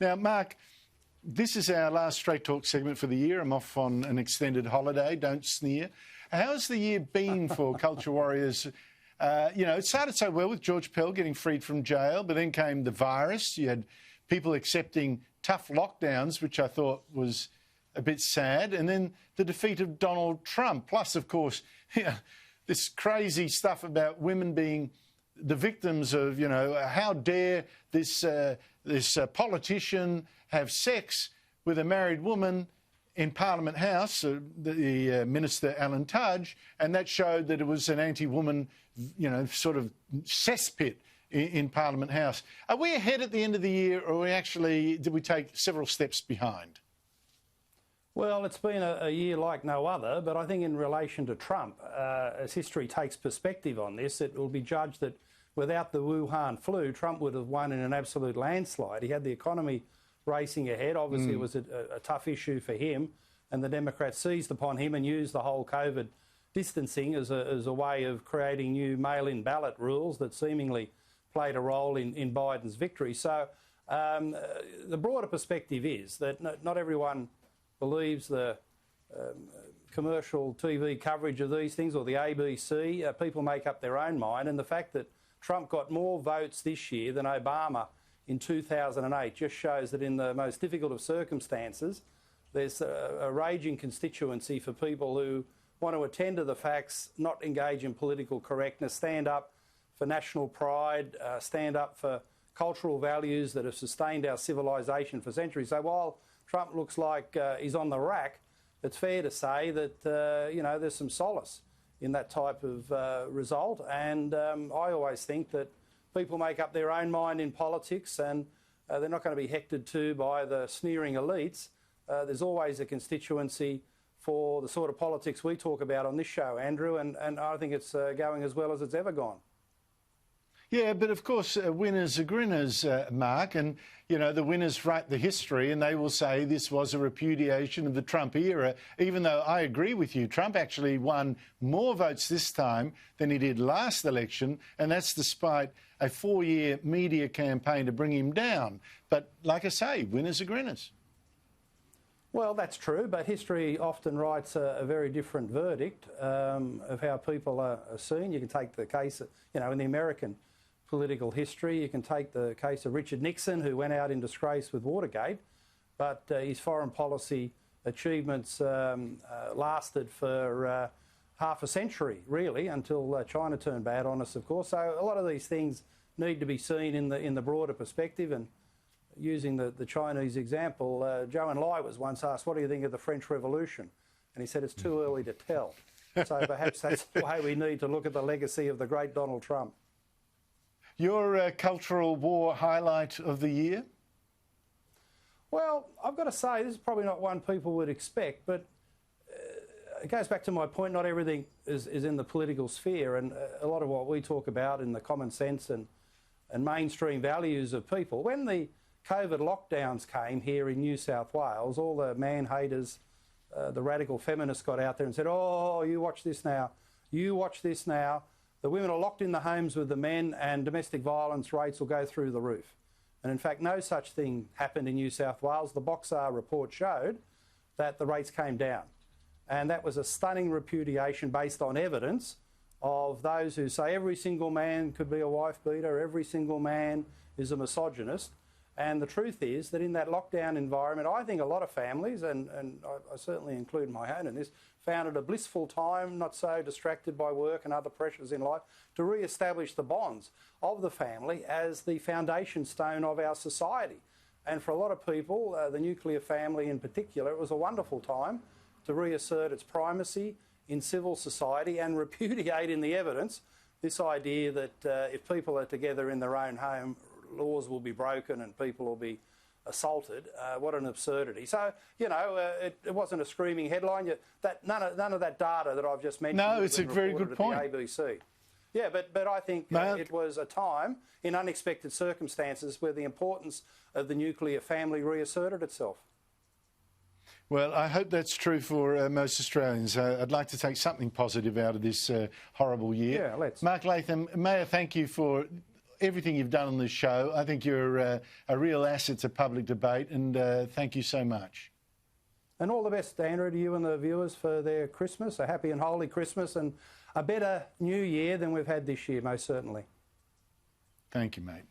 Now, Mark, this is our last Straight Talk segment for the year. I'm off on an extended holiday, don't sneer. How's the year been for culture warriors? It started so well with George Pell getting freed from jail, but then came the virus. You had people accepting tough lockdowns, which I thought was a bit sad, and then the defeat of Donald Trump. Plus, of course, this crazy stuff about women being the victims of, how dare this politician have sex with a married woman in Parliament House, the Minister Alan Tudge, and that showed that it was an anti-woman, sort of cesspit in Parliament House. Are we ahead at the end of the year, or did we take several steps behind? Well, it's been a year like no other, but I think in relation to Trump, as history takes perspective on this, it will be judged that without the Wuhan flu, Trump would have won in an absolute landslide. He had the economy racing ahead. Obviously, it was a tough issue for him, and the Democrats seized upon him and used the whole COVID distancing as a way of creating new mail-in ballot rules that seemingly played a role in Biden's victory. So the broader perspective is that not everyone believes the commercial TV coverage of these things or the ABC. People make up their own mind, and the fact that Trump got more votes this year than Obama in 2008 just shows that in the most difficult of circumstances, there's a raging constituency for people who want to attend to the facts, not engage in political correctness, stand up for national pride, stand up for cultural values that have sustained our civilisation for centuries. So while Trump looks like he's on the rack, it's fair to say that, there's some solace in that type of result. And I always think that people make up their own mind in politics, and they're not going to be hectored to by the sneering elites. There's always a constituency for the sort of politics we talk about on this show, Andrew, and I think it's going as well as it's ever gone. Yeah, but of course, winners are grinners, Mark, and, the winners write the history and they will say this was a repudiation of the Trump era, even though I agree with you. Trump actually won more votes this time than he did last election, and that's despite a 4-year media campaign to bring him down. But like I say, winners are grinners. Well, that's true, but history often writes a very different verdict of how people are seen. You can take the case, in the American political history, you can take the case of Richard Nixon, who went out in disgrace with Watergate, but his foreign policy achievements lasted for half a century, really, until China turned bad on us, of course. So a lot of these things need to be seen in the broader perspective. And using the Chinese example, Zhou Enlai was once asked, what do you think of the French Revolution? And he said, it's too early to tell. So perhaps that's the way we need to look at the legacy of the great Donald Trump. Your cultural war highlight of the year? Well, I've got to say, this is probably not one people would expect, but it goes back to my point, not everything is in the political sphere, and a lot of what we talk about in the common sense and mainstream values of people. When the COVID lockdowns came here in New South Wales, all the man-haters, the radical feminists got out there and said, oh, you watch this now, you watch this now. The women are locked in the homes with the men and domestic violence rates will go through the roof. And in fact, no such thing happened in New South Wales. The Boxar report showed that the rates came down. And that was a stunning repudiation based on evidence of those who say every single man could be a wife beater, every single man is a misogynist. And the truth is that in that lockdown environment, I think a lot of families, and I certainly include my own in this, found it a blissful time, not so distracted by work and other pressures in life, to re-establish the bonds of the family as the foundation stone of our society. And for a lot of people, the nuclear family in particular, it was a wonderful time to reassert its primacy in civil society and repudiate in the evidence this idea that if people are together in their own home, laws will be broken and people will be assaulted. What an absurdity. So, it wasn't a screaming headline. None of that data that I've just mentioned. No, it's a very good point. The ABC. Yeah, but I think it was a time in unexpected circumstances where the importance of the nuclear family reasserted itself. Well, I hope that's true for most Australians. I'd like to take something positive out of this horrible year. Yeah, let's. Mark Latham, may I thank you for everything you've done on this show. I think you're a real asset to public debate, and thank you so much. And all the best, Andrew, to you and the viewers for their Christmas, a happy and holy Christmas, and a better new year than we've had this year, most certainly. Thank you, mate.